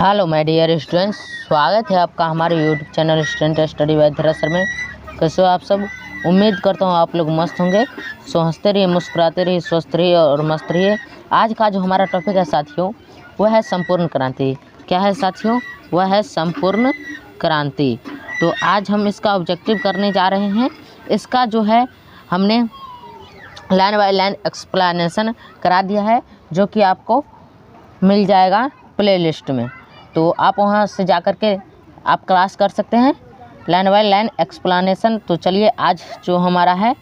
Hello my dear students, स्वागत है आपका हमारे YouTube channel student study bye धरा सर में। कैसे हो आप सब? उम्मीद करता हूँ आप लोग मस्त होंगे। सो हंसते रहिए, मुस्कुराते रहिए, स्वस्थ रहिए और मस्त रहिए। आज का जो हमारा टॉपिक है साथियों, वह है संपूर्ण क्रांति। क्या है साथियों? वह है संपूर्ण क्रांति। तो आज हम इसका ऑब्जेक्टिव करने जा रहे हैं। इसका जो है हमने लाइन बाय लाइन एक्सप्लेनेशन करा दिया है, जो कि आपको मिल जाएगा प्लेलिस्ट में। तो आप वहां से जा कर के आप क्लास कर सकते हैं लाइन बाय लाइन एक्सप्लेनेशन। तो चलिए आज जो हमारा है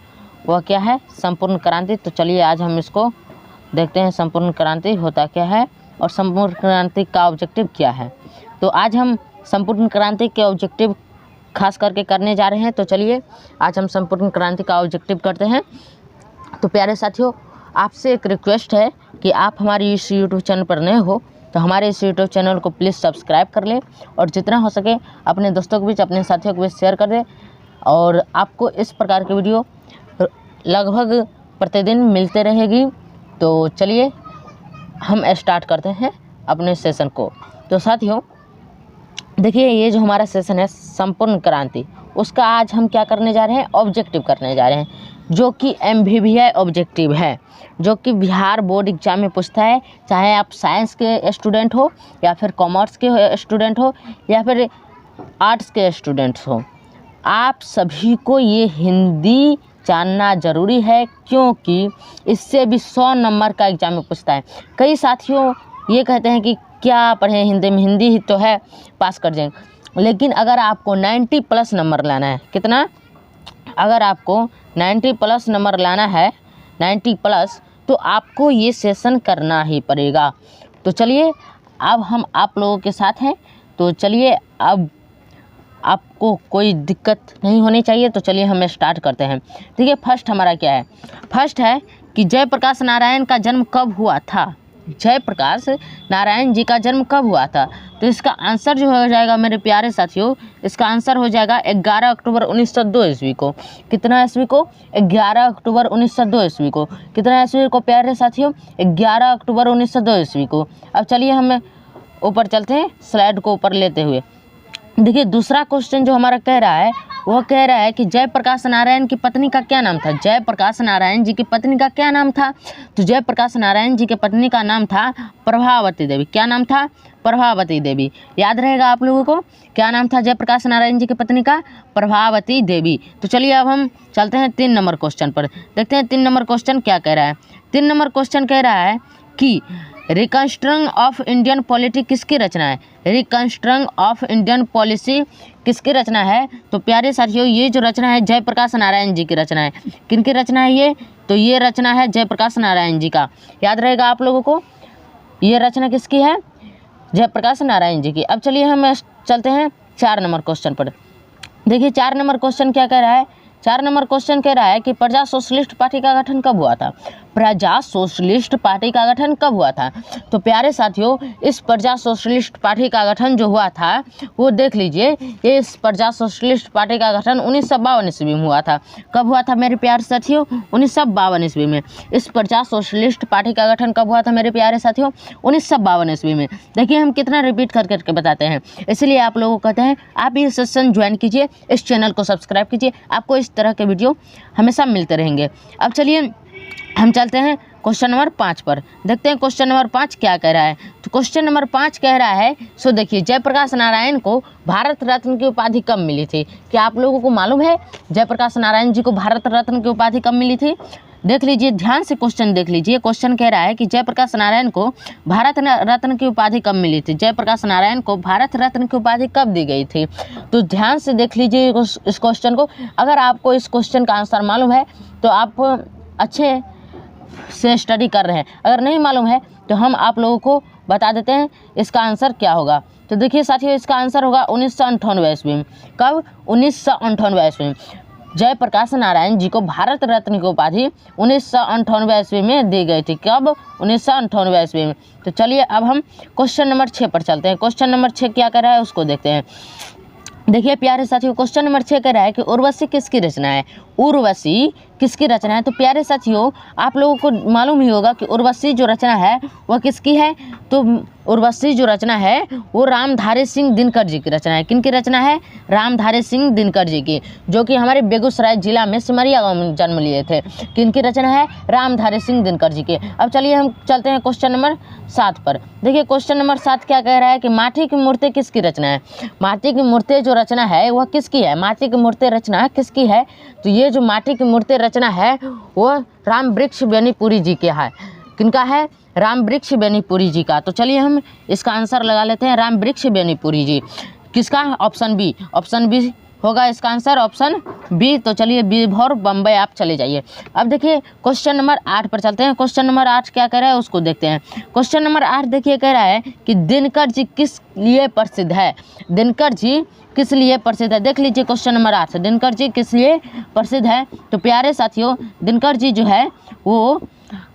वह क्या है? संपूर्ण क्रांति। तो चलिए आज हम इसको देखते हैं, संपूर्ण क्रांति होता क्या है और संपूर्ण क्रांति का ऑब्जेक्टिव क्या है। तो आज हम संपूर्ण क्रांति के ऑब्जेक्टिव खास करके करने जा रहे हैं। तो चलिए आज हम संपूर्ण क्रांति का ऑब्जेक्टिव करते हैं। तो प्यारे साथियों, आपसे एक रिक्वेस्ट है कि आप हमारे इस यूट्यूब चैनल पर नए हो तो हमारे इस यूट्यूब चैनल को प्लीज़ सब्सक्राइब कर लें और जितना हो सके अपने दोस्तों के बीच, अपने साथियों के बीच शेयर कर दें। और आपको इस प्रकार की वीडियो लगभग प्रतिदिन मिलते रहेगी। तो चलिए हम स्टार्ट करते हैं अपने सेशन को। तो साथियों देखिए, ये जो हमारा सेशन है संपूर्ण क्रांति, उसका आज हम क्या करने जा रहे हैं? ऑब्जेक्टिव करने जा रहे हैं, जो कि MBBI ऑब्जेक्टिव है, जो कि बिहार बोर्ड एग्जाम में पूछता है। चाहे आप साइंस के स्टूडेंट हो या फिर कॉमर्स के स्टूडेंट हो या फिर आर्ट्स के स्टूडेंट्स हो, आप सभी को ये हिंदी जानना ज़रूरी है, क्योंकि इससे भी 100 नंबर का एग्जाम में पूछता है। कई साथियों ये कहते हैं कि क्या पढ़ें हिंदी में, हिंदी ही तो है, पास कर जाएंगे। लेकिन अगर आपको 90+ नंबर लाना है, कितना? अगर आपको 90+ नंबर लाना है, 90+, तो आपको ये सेशन करना ही पड़ेगा। तो चलिए अब हम आप लोगों के साथ हैं। तो चलिए अब आपको कोई दिक्कत नहीं होनी चाहिए। तो चलिए हम स्टार्ट करते हैं। देखिए फर्स्ट हमारा क्या है? फर्स्ट है कि जयप्रकाश नारायण का जन्म कब हुआ था? जयप्रकाश नारायण जी का जन्म कब हुआ था? तो इसका आंसर जो हो जाएगा मेरे प्यारे साथियों, इसका आंसर हो जाएगा 11 अक्टूबर 1902 ईस्वी को। कितना ईस्वी को? 11 अक्टूबर 1902 ईस्वी को। कितना ईस्वी को प्यारे साथियों? 11 अक्टूबर 1902 ईस्वी को। अब चलिए हम ऊपर चलते हैं, स्लाइड को ऊपर लेते हुए। देखिए दूसरा क्वेश्चन जो हमारा कह रहा है, वो कह रहा है कि जयप्रकाश नारायण की पत्नी का क्या नाम था? जयप्रकाश नारायण जी की पत्नी का क्या नाम था? तो जयप्रकाश नारायण जी की पत्नी का नाम था प्रभावती देवी। क्या नाम था? प्रभावती देवी। याद रहेगा आप लोगों को, क्या नाम था जयप्रकाश नारायण जी की पत्नी का? प्रभावती देवी। तो चलिए अब हम चलते हैं 3 नंबर क्वेश्चन पर। देखते हैं 3 नंबर क्वेश्चन क्या कह रहा है। 3 नंबर क्वेश्चन कह रहा है कि रिकंस्ट्रक्शन ऑफ इंडियन पॉलिटी किसकी रचना है? रिकंस्ट्रक्शन ऑफ इंडियन पॉलिसी किसकी रचना है? तो प्यारे साथियों, ये जो रचना है जयप्रकाश नारायण जी की रचना है। किनकी रचना है ये? तो ये रचना है जयप्रकाश नारायण जी का। याद रहेगा आप लोगों को, ये रचना किसकी है? जयप्रकाश नारायण जी की। अब चलिए हम चलते हैं 4 नंबर क्वेश्चन पर। देखिए 4 नंबर क्वेश्चन क्या कह रहा है? 4 नंबर क्वेश्चन कह रहा है कि प्रजा सोशलिस्ट पार्टी का गठन कब हुआ था? प्रजा सोशलिस्ट पार्टी का गठन कब हुआ था? तो प्यारे साथियों, इस प्रजा सोशलिस्ट पार्टी का गठन जो हुआ था वो देख लीजिए। ये इस प्रजा सोशलिस्ट पार्टी का गठन 1952 ईस्वी में हुआ था। कब हुआ था मेरे प्यारे साथियों? 1952 ईस्वी में। इस प्रजा सोशलिस्ट पार्टी का गठन कब हुआ था मेरे प्यारे साथियों? 1952 ईस्वी में। देखिए हम कितना रिपीट कर करके बताते हैं, इसलिए आप लोगों को कहते हैं आप ये सेशन ज्वाइन कीजिए, इस चैनल को सब्सक्राइब कीजिए, आपको इस तरह के वीडियो हमेशा मिलते रहेंगे। अब चलिए हम चलते हैं क्वेश्चन नंबर 5 पर। देखते हैं क्वेश्चन नंबर 5 क्या कह रहा है। तो क्वेश्चन नंबर 5 कह रहा है, सो देखिए जयप्रकाश नारायण को भारत रत्न की उपाधि कब मिली थी? क्या आप लोगों को मालूम है जयप्रकाश नारायण जी को भारत रत्न की उपाधि कब मिली थी? देख लीजिए, ध्यान से क्वेश्चन देख लीजिए। क्वेश्चन कह रहा है कि जयप्रकाश नारायण को भारत रत्न की उपाधि कब मिली थी? जयप्रकाश नारायण को भारत रत्न की उपाधि कब दी गई थी? तो ध्यान से देख लीजिए इस क्वेश्चन को। अगर आपको इस क्वेश्चन का आंसर मालूम है तो आप अच्छे से स्टडी कर रहे हैं, अगर नहीं मालूम है तो हम आप लोगों को बता देते हैं इसका आंसर क्या होगा। तो देखिए साथियों, इसका आंसर होगा 1998 ईस्वी में। कब? 1998 ईस्वी में जयप्रकाश नारायण जी को भारत रत्न की उपाधि 1998 ईस्वी में दी गई थी। कब? 1998 ईस्वी में। तो चलिए अब हम क्वेश्चन नंबर 6 पर चलते हैं। क्वेश्चन नंबर 6 क्या कर रहा है उसको देखते हैं। देखिए प्यारे साथियों, क्वेश्चन नंबर 6 कह रहा है कि उर्वशी किसकी रचना है? उर्वशी किसकी रचना है? तो प्यारे साथियों, आप लोगों को मालूम ही होगा कि उर्वशी जो रचना है वह किसकी है? तो उर्वशी जो रचना है वो रामधारी सिंह दिनकर जी की रचना है। किनकी रचना है? रामधारी सिंह दिनकर जी की, जो कि हमारे बेगूसराय जिला में सिमरिया गांव में जन्म लिए थे। किनकी रचना है? रामधारी सिंह दिनकर जी की। अब चलिए हम चलते हैं क्वेश्चन नंबर 7 पर। देखिए क्वेश्चन नंबर 7 क्या कह रहा है कि माटी की मूर्ति किसकी रचना है? माटी की मूर्ति जो रचना है वह किसकी है? माटी की मूर्ति रचना किसकी है? तो ये जो माटी की मूर्ति रचना है वो राम वृक्ष बेनीपुरी जी के है। किनका है? राम वृक्ष बेनीपुरी जी का। तो चलिए हम इसका आंसर लगा लेते हैं, राम वृक्ष बेनीपुरी जी। किसका? Option B. ऑप्शन बी होगा इसका आंसर, ऑप्शन बी। तो चलिए बीभोर बम्बई आप चले जाइए। अब देखिए क्वेश्चन नंबर 8 पर चलते हैं। क्वेश्चन नंबर 8 क्या कह रहा है उसको देखते हैं। क्वेश्चन नंबर 8 देखिए कह रहा है कि दिनकर जी किस लिए प्रसिद्ध है? दिनकर जी किस लिए प्रसिद्ध है? देख लीजिए क्वेश्चन नंबर 8 दिनकर जी किस लिए प्रसिद्ध है? तो प्यारे साथियों, दिनकर जी जो है वो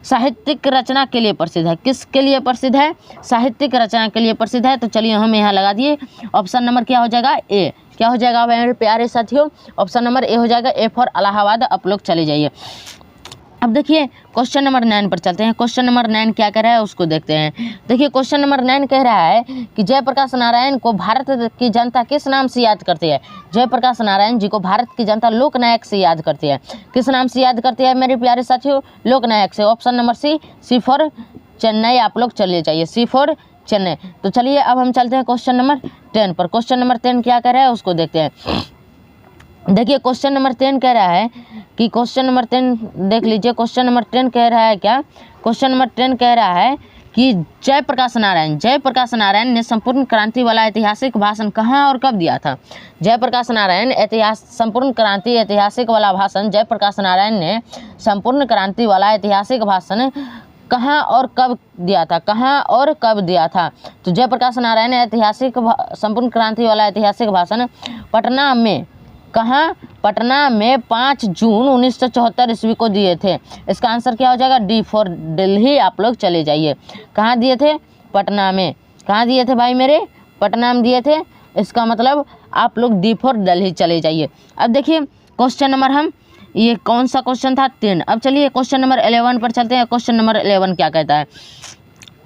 साहित्यिक रचना के लिए प्रसिद्ध है। किसके लिए प्रसिद्ध है? साहित्यिक रचना के लिए प्रसिद्ध है। तो चलिए हम यहाँ लगा दिए, ऑप्शन नंबर क्या हो जाएगा? ए। क्या हो जाएगा मेरे प्यारे साथियों? ऑप्शन नंबर ए हो जाएगा, ए फॉर इलाहाबाद। आप लोग चले जाइए। अब देखिए क्वेश्चन नंबर 9 पर चलते हैं। क्वेश्चन नंबर 9 क्या कह रहा है उसको देखते हैं। देखिए क्वेश्चन नंबर 9 कह रहा है कि जयप्रकाश नारायण को भारत की जनता किस नाम से याद करती है? जयप्रकाश नारायण जी को भारत की जनता लोकनायक से याद करती है। किस नाम से याद करती है मेरे प्यारे साथियों? लोकनायक से। Option number C for Chennai. आप लोग चलिए जाइए, सी फॉर चेन्नई। तो चलिए अब हम चलते हैं क्वेश्चन नंबर 10 पर। क्वेश्चन नंबर 10 क्या कह रहा है उसको देखते हैं। देखिए क्वेश्चन नंबर 10 कह रहा है कि क्वेश्चन नंबर 10 देख लीजिए। क्वेश्चन नंबर 10 कह रहा है क्या? क्वेश्चन नंबर 10 कह रहा है कि जयप्रकाश नारायण ने संपूर्ण क्रांति वाला ऐतिहासिक भाषण कहाँ और कब दिया था? जयप्रकाश नारायण संपूर्ण क्रांति ऐतिहासिक वाला भाषण जयप्रकाश नारायण ने संपूर्ण क्रांति वाला ऐतिहासिक भाषण कहाँ और कब दिया था? कहाँ और कब दिया था? तो जयप्रकाश नारायण ने संपूर्ण क्रांति वाला ऐतिहासिक भाषण पटना में, कहाँ? पटना में 5 जून 1974 ईस्वी को दिए थे। इसका आंसर क्या हो जाएगा? D for Delhi. आप लोग चले जाइए। कहाँ दिए थे? पटना में। कहाँ दिए थे भाई मेरे? पटना में दिए थे। इसका मतलब आप लोग डी फॉर दिल्ली चले जाइए। अब देखिए क्वेश्चन नंबर हम ये कौन सा क्वेश्चन था? 3। अब चलिए क्वेश्चन नंबर 11 पर चलते हैं। क्वेश्चन नंबर 11 क्या कहता है?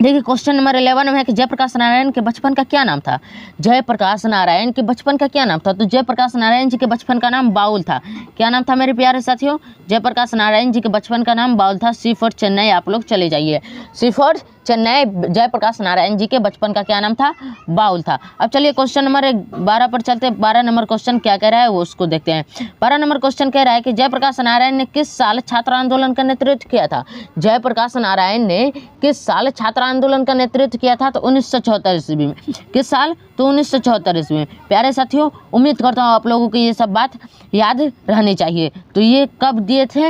देखिए क्वेश्चन नंबर 11 में है कि जयप्रकाश नारायण के बचपन का क्या नाम था? जयप्रकाश नारायण के बचपन का क्या नाम था? तो जयप्रकाश नारायण जी के बचपन का नाम बाउल था। क्या नाम था मेरे प्यारे साथियों? जयप्रकाश नारायण जी के बचपन का नाम बाउल था। सी फॉर चेन्नई। आप लोग चले जाइए, सी फॉर चेन्नई। जयप्रकाश नारायण जी के बचपन का क्या नाम था? बाउल था। अब चलिए क्वेश्चन नंबर 12 पर चलते हैं। 12 नंबर क्वेश्चन क्या कह रहा है वो उसको देखते हैं। 12 नंबर क्वेश्चन कह रहा है कि जयप्रकाश नारायण ने किस साल छात्र आंदोलन का नेतृत्व किया था? जयप्रकाश नारायण ने किस साल छात्र आंदोलन का नेतृत्व किया था? तो 1974 ईस्वी में। किस साल? तो 1974 ईस्वी में। प्यारे साथियों, उम्मीद करता हूँ आप लोगों को ये सब बात याद रहनी चाहिए। तो ये कब दिए थे?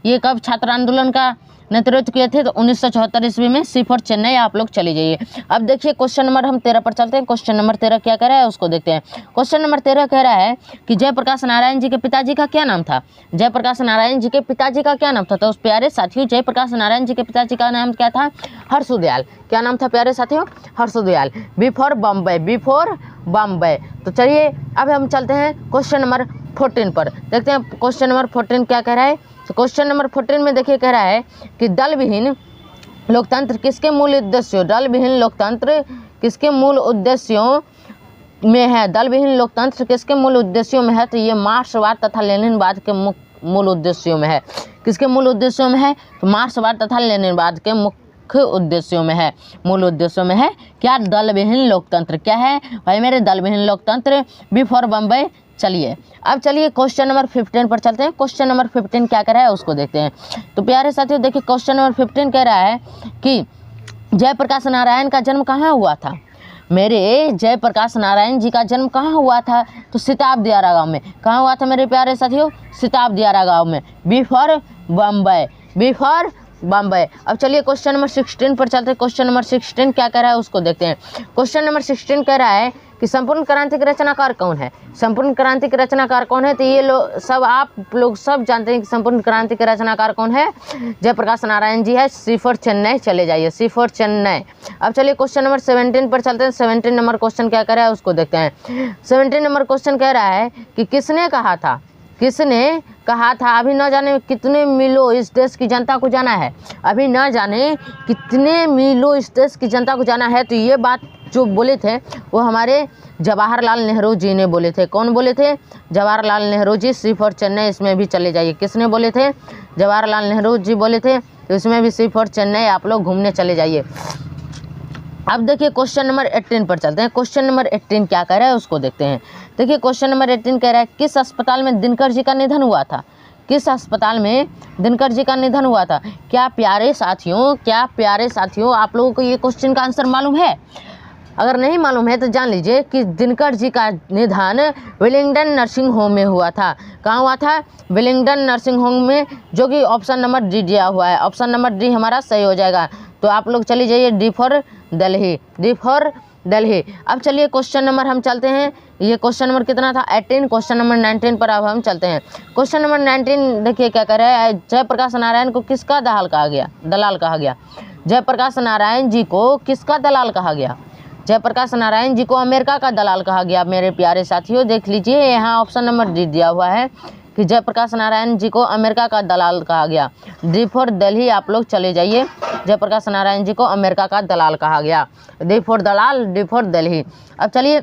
ये कब छात्र आंदोलन का नेतृत्व किए थे? तो 1974 ईस्वी में। सी फॉर चेन्नई। आप लोग चले जाइए। अब देखिए क्वेश्चन नंबर हम 13 पर चलते हैं। क्वेश्चन नंबर 13 क्या कह रहा है उसको देखते हैं। क्वेश्चन नंबर 13 कह रहा है कि जयप्रकाश नारायण जी के पिताजी का क्या नाम था? जयप्रकाश नारायण जी के पिताजी का क्या नाम था? तो उस प्यारे साथियों, जयप्रकाश नारायण जी के पिताजी का नाम क्या था? हर्षदयाल। क्या नाम था प्यारे साथियों? Harshdayal. B for Bombay. B for Bombay. तो चलिए अब हम चलते हैं क्वेश्चन नंबर 14 पर। देखते हैं क्वेश्चन नंबर 14 क्या कह रहा है। तो क्वेश्चन नंबर 14 में देखिए कह रहा है कि दल विहीन लोकतंत्र किसके मूल उद्देश्यों? दल विहीन लोकतंत्र किसके मूल उद्देश्यों में है? दल विहीन लोकतंत्र किसके मूल उद्देश्यों में है? तो ये मार्क्सवाद तथा लेनिनवाद के मूल उद्देश्यों में है। किसके मूल उद्देश्यों में है? तो मार्क्सवाद तथा लेनिनवाद के मुख्य उद्देश्यों में है, मूल उद्देश्यों में है। क्या? दल विहीन लोकतंत्र। क्या है भाई मेरे? दल विहीन लोकतंत्र। B for Bombay. चलिए अब चलिए क्वेश्चन नंबर 15 पर चलते हैं। क्वेश्चन नंबर 15 क्या कह रहा है उसको देखते हैं। तो प्यारे साथियों देखिए क्वेश्चन नंबर 15 कह रहा है कि जयप्रकाश नारायण का जन्म कहाँ हुआ था? मेरे जयप्रकाश नारायण जी का जन्म कहाँ हुआ था? तो सिताब दियारा गाँव में। कहाँ हुआ था मेरे प्यारे साथियों? सिताब दियारा गाँव में। B for Bombay. B for Bombay. अब चलिए क्वेश्चन नंबर 16 पर चलते हैं। क्वेश्चन नंबर 16 क्या कह रहा है उसको देखते हैं। क्वेश्चन नंबर 16 कह रहा है कि संपूर्ण क्रांति के रचनाकार कौन है? संपूर्ण क्रांति के रचनाकार कौन है? तो ये आप लोग सब जानते हैं कि संपूर्ण क्रांति के रचनाकार कौन है? जयप्रकाश नारायण जी है। सी फॉर चेन्नई। चले जाइए, सी फॉर चेन्नई। अब चलिए क्वेश्चन नंबर 17 पर चलते हैं। 17 नंबर क्वेश्चन क्या कह रहा है उसको देखते हैं। 17 नंबर क्वेश्चन कह रहा है कि किसने कहा था किसने कहा था अभी न जाने कितने मीलों इस देश की जनता को जाना है, अभी न जाने कितने मीलों इस देश की जनता को जाना है। तो ये बात जो बोले थे वो हमारे जवाहरलाल नेहरू जी ने बोले थे। कौन बोले थे? जवाहरलाल नेहरू जी। सी फॉर चेन्नई, इसमें भी चले जाइए। किसने बोले थे? जवाहरलाल नेहरू जी बोले थे, तो इसमें भी सी फॉर चेन्नई आप लोग घूमने चले जाइए। अब देखिए क्वेश्चन नंबर 18 पर चलते हैं। क्वेश्चन नंबर 18 क्या कह रहा है उसको देखते हैं। देखिए क्वेश्चन नंबर 18 कह रहा है किस अस्पताल में दिनकर जी का निधन हुआ था? किस अस्पताल में दिनकर जी का निधन हुआ था? क्या प्यारे साथियों आप लोगों को ये क्वेश्चन का आंसर मालूम है? अगर नहीं मालूम है तो जान लीजिए कि दिनकर जी का निधन विलिंगडन नर्सिंग होम में हुआ था। कहाँ हुआ था? विलिंगडन नर्सिंग होम में, जो कि ऑप्शन नंबर डी दिया हुआ है। ऑप्शन नंबर डी हमारा सही हो जाएगा। तो आप लोग चली जाइए D for Delhi, D for Delhi. अब चलिए क्वेश्चन नंबर हम चलते हैं। ये क्वेश्चन नंबर कितना था? 18। क्वेश्चन नंबर 19 पर अब हम चलते हैं। क्वेश्चन नंबर 19 देखिए क्या कह रहा है। जयप्रकाश नारायण को किसका दलाल कहा गया? जयप्रकाश नारायण जी को किसका दलाल कहा गया? जयप्रकाश नारायण जी को अमेरिका का दलाल कहा गया। मेरे प्यारे साथियों देख लीजिए, यहाँ ऑप्शन नंबर डी दिया हुआ है कि जयप्रकाश नारायण जी को अमेरिका का दलाल कहा गया। डी फॉर दिल्ली आप लोग चले जाइए। जयप्रकाश नारायण जी को अमेरिका का दलाल कहा गया। D for Dalal, D for Delhi. अब चलिए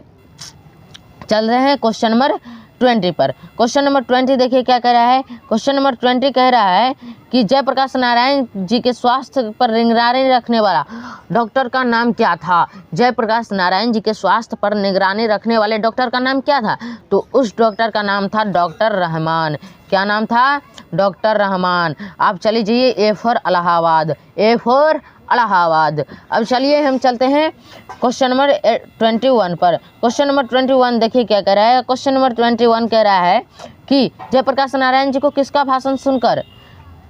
चल रहे हैं क्वेश्चन नंबर 20 पर। क्वेश्चन नंबर 20 देखिए क्या कह रहा है। क्वेश्चन नंबर 20 कह रहा है कि जयप्रकाश नारायण जी के स्वास्थ्य पर निगरानी रखने वाला डॉक्टर का नाम क्या था? जयप्रकाश नारायण जी के स्वास्थ्य पर निगरानी रखने वाले डॉक्टर का नाम क्या था? तो उस डॉक्टर का नाम था डॉक्टर रहमान। क्या नाम था? डॉक्टर रहमान। आप चली जाइए A for Allahabad, A for Allahabad. अब चलिए हम चलते हैं क्वेश्चन नंबर 21 पर। क्वेश्चन नंबर 21 देखिए क्या कह रहा है। क्वेश्चन नंबर 21 कह रहा है कि जयप्रकाश नारायण जी को किसका भाषण सुनकर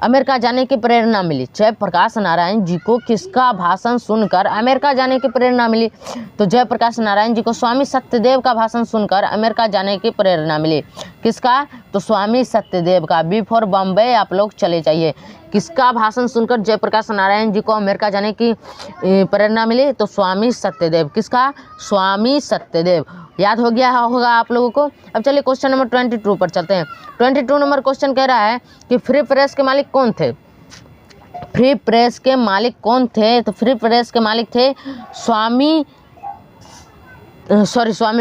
अमेरिका जाने की प्रेरणा मिली? जयप्रकाश नारायण जी को किसका भाषण सुनकर अमेरिका जाने की प्रेरणा मिली? तो जयप्रकाश नारायण जी को स्वामी सत्यदेव का भाषण सुनकर अमेरिका जाने की प्रेरणा मिली। किसका? तो स्वामी सत्यदेव का। बी फॉर बॉम्बे आप लोग चले जाइए। किसका भाषण सुनकर जयप्रकाश नारायण जी को अमेरिका जाने की प्रेरणा मिली? तो स्वामी सत्यदेव। किसका? स्वामी सत्यदेव। याद हो गया होगा आप लोगों को। अब चलिए क्वेश्चन नंबर 22 पर चलते हैं। 22 नंबर क्वेश्चन कह रहा है कि फ्री प्रेस के मालिक कौन थे? फ्री प्रेस के मालिक कौन थे? तो फ्री प्रेस के मालिक थे स्वामी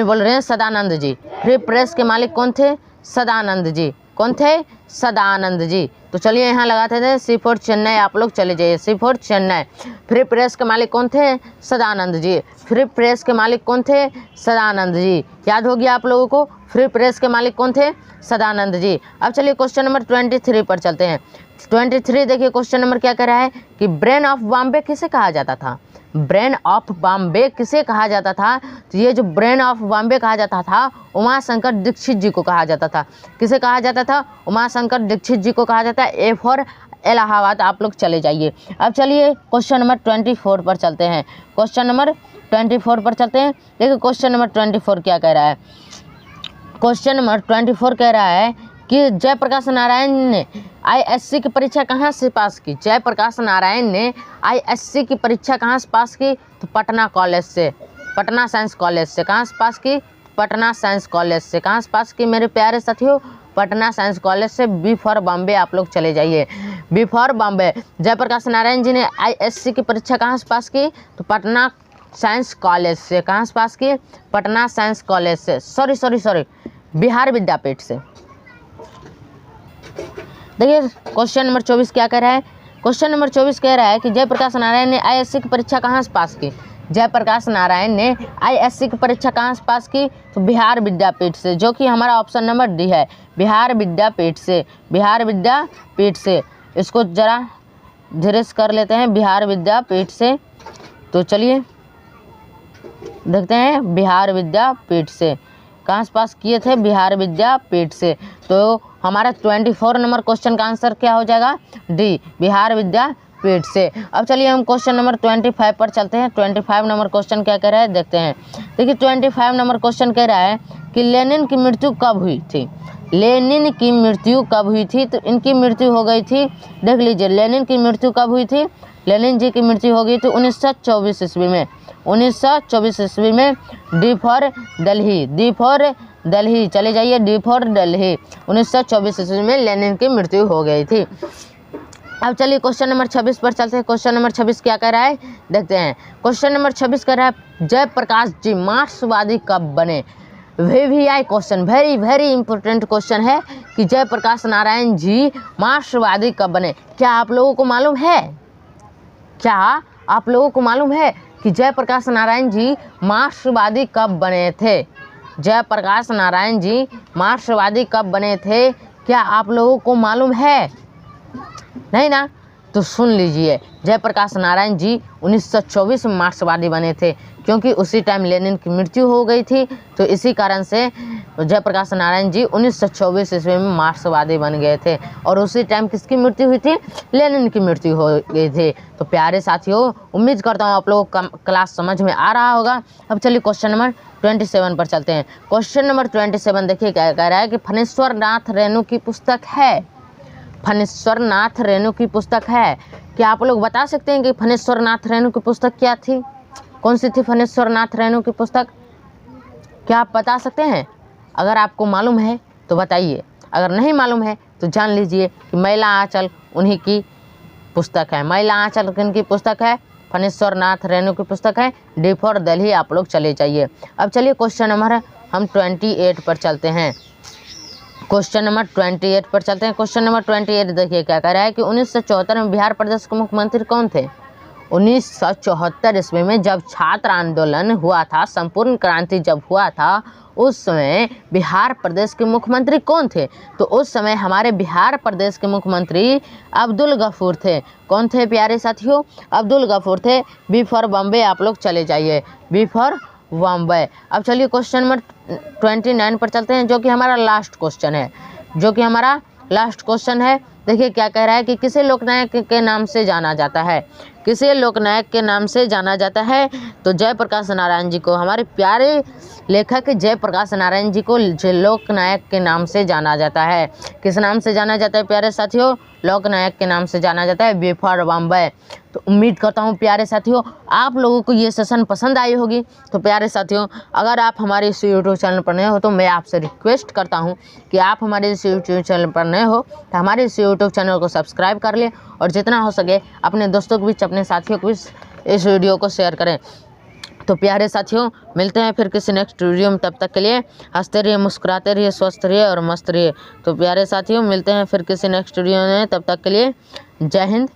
बोल रहे हैं सदानंद जी। फ्री प्रेस के मालिक कौन थे? सदानंद जी। कौन थे? सदानंद जी। तो चलिए यहाँ लगाते थे सी फॉर चेन्नई आप लोग चले जाइए। सी फॉर चेन्नई। फ्री प्रेस के मालिक कौन थे? सदानंद जी। फ्री प्रेस के मालिक कौन थे? सदानंद जी। याद हो गया आप लोगों को? फ्री प्रेस के मालिक कौन थे? सदानंद जी। अब चलिए क्वेश्चन नंबर 23 पर चलते हैं। 23 देखिए क्वेश्चन नंबर क्या कह रहा है कि ब्रेन ऑफ बॉम्बे किसे कहा जाता था? ब्रेन ऑफ बॉम्बे किसे कहा जाता था? तो ये जो ब्रेन ऑफ बॉम्बे कहा जाता था उमाशंकर दीक्षित जी को कहा जाता था। किसे कहा जाता था? उमाशंकर दीक्षित जी को कहा जाता है। ए फॉर इलाहाबाद आप लोग चले जाइए। अब चलिए क्वेश्चन नंबर 24 पर चलते हैं। क्वेश्चन नंबर 24 पर चलते हैं। देखिए क्वेश्चन नंबर 24 क्या कह रहा है। क्वेश्चन नंबर 24 कह रहा है कि जयप्रकाश नारायण ने आईएससी की परीक्षा कहाँ से पास की? जयप्रकाश नारायण ने आईएससी की परीक्षा कहाँ से पास की? तो पटना कॉलेज से, पटना साइंस कॉलेज से। कहाँ से पास की? पटना साइंस कॉलेज से। कहाँ से पास की मेरे प्यारे साथियों? पटना साइंस कॉलेज से। बी फॉर बॉम्बे आप लोग चले जाइए। B for Bombay. जयप्रकाश नारायण जी ने आईएससी की परीक्षा कहाँ से पास की? तो पटना साइंस कॉलेज से। कहाँ से पास की? पटना साइंस कॉलेज से। सॉरी बिहार विद्यापीठ से। देखिए क्वेश्चन नंबर 24 क्या कह रहा है। क्वेश्चन नंबर 24 कह रहा है कि जयप्रकाश नारायण ने आईएससी की परीक्षा कहाँ से पास की? जयप्रकाश नारायण ने आईएससी की परीक्षा कहाँ से पास की? तो बिहार विद्यापीठ से, जो कि हमारा ऑप्शन नंबर डी है। बिहार विद्यापीठ से, बिहार विद्यापीठ से। इसको जरा धीरे से कर लेते हैं। बिहार विद्यापीठ से। तो चलिए देखते हैं बिहार विद्यापीठ से कहाँ से पास किए थे? बिहार विद्यापीठ से। तो हमारा 24 नंबर क्वेश्चन का आंसर क्या हो जाएगा? डी, बिहार विद्यापीठ से। अब चलिए हम क्वेश्चन नंबर 25 पर चलते हैं। 25 नंबर क्वेश्चन क्या कह रहा है देखते हैं। देखिए 25 नंबर क्वेश्चन कह रहा है कि लेनिन की मृत्यु कब हुई थी? लेनिन की मृत्यु कब हुई थी? तो इनकी मृत्यु हो गई थी, देख लीजिए लेनिन की मृत्यु कब हुई थी? लेनिन जी की मृत्यु हो गई थी 1924 ईस्वी में। 1924 ईस्वी में। D for Delhi, D for Delhi चले जाइए, डी फॉर दिल्ली। 1924 ईस्वी में लेनिन की मृत्यु हो गई थी। अब चलिए क्वेश्चन नंबर 26 पर चलते हैं। क्वेश्चन नंबर 26 क्या कह रहा है देखते हैं। क्वेश्चन नंबर 26 कह रहा है जयप्रकाश जी मार्क्सवादी कब बने। VVI question, very important question है कि जयप्रकाश नारायण जी मार्क्सवादी कब बने। क्या आप लोगों को मालूम है, क्या आप लोगों को मालूम है कि जयप्रकाश नारायण जी मार्क्सवादी कब बने थे। जयप्रकाश नारायण जी मार्क्सवादी कब बने थे, क्या आप लोगों को मालूम है? नहीं ना, तो सुन लीजिए। जयप्रकाश नारायण जी 1924 में मार्क्सवादी बने थे, क्योंकि उसी टाइम लेनिन की मृत्यु हो गई थी। तो इसी कारण से जयप्रकाश नारायण जी 1924 ईस्वी में मार्क्सवादी बन गए थे। और उसी टाइम किसकी मृत्यु हुई थी? लेनिन की मृत्यु हो गई थी। तो प्यारे साथियों, उम्मीद करता हूँ आप लोगों को क्लास समझ में आ रहा होगा। अब चलिए क्वेश्चन नंबर 27 पर चलते हैं। क्वेश्चन नंबर 27 देखिए क्या कह रहा है कि फणेश्वर नाथ रेणु की पुस्तक है। फणेश्वर नाथ रेणु की पुस्तक है। क्या आप लोग बता सकते हैं कि फणेश्वर नाथ रेणु की पुस्तक क्या थी? कौन सी थी फणेश्वर नाथ रेणु की पुस्तक? क्या आप बता सकते हैं? अगर आपको मालूम है तो बताइए, अगर नहीं मालूम है तो जान लीजिए कि मैला आंचल उन्हीं की पुस्तक है। मैला आंचल किनकी पुस्तक है? फणेश्वर नाथ रेणु की पुस्तक है। डी फॉर दिल्ली आप लोग चले जाइए। अब चलिए क्वेश्चन नंबर हम 28 पर चलते हैं। क्वेश्चन नंबर 28 पर चलते हैं। क्वेश्चन नंबर 28 देखिए क्या कह रहा है कि 1974 में बिहार प्रदेश के मुख्यमंत्री कौन थे। 1974 ईस्वी में जब छात्र आंदोलन हुआ था, संपूर्ण क्रांति जब हुआ था, उस समय बिहार प्रदेश के मुख्यमंत्री कौन थे? तो उस समय हमारे बिहार प्रदेश के मुख्यमंत्री अब्दुल गफूर थे। कौन थे प्यारे साथियों? अब्दुल गफूर थे। बी फॉर बॉम्बे आप लोग चले जाइए, बी फॉर बॉम्बे। अब चलिए क्वेश्चन नंबर 29 पर चलते हैं, जो कि हमारा लास्ट क्वेश्चन है, जो कि हमारा लास्ट क्वेश्चन है। देखिए क्या कह रहा है कि किसे लोकनायक के नाम से जाना जाता है। किसे लोकनायक के नाम से जाना जाता है? तो जयप्रकाश नारायण जी को, हमारे प्यारे लेखक जयप्रकाश नारायण जी को लोकनायक के नाम से जाना जाता है। किस नाम से जाना जाता है प्यारे साथियों? लोकनायक के नाम से जाना जाता है, बी फॉर बॉम्बे। तो उम्मीद करता हूँ प्यारे साथियों आप लोगों को ये सेशन पसंद आई होगी। तो प्यारे साथियों, अगर आप हमारे इस यूट्यूब चैनल पर नए हो तो मैं आपसे रिक्वेस्ट करता हूँ कि आप हमारे इस यूट्यूब चैनल पर नए हो तो हमारे इस यूट्यूब चैनल को सब्सक्राइब कर लें, और जितना हो सके अपने दोस्तों के बीच, अपने साथियों के बीच इस वीडियो को शेयर करें। तो प्यारे साथियों, मिलते हैं फिर किसी नेक्स्ट वीडियो में। तब तक के लिए हंसते रहिए, मुस्कुराते रहिए, स्वस्थ रहिए और मस्त रहिए। तो प्यारे साथियों, मिलते हैं फिर किसी नेक्स्ट वीडियो में। तब तक के लिए जय हिंद,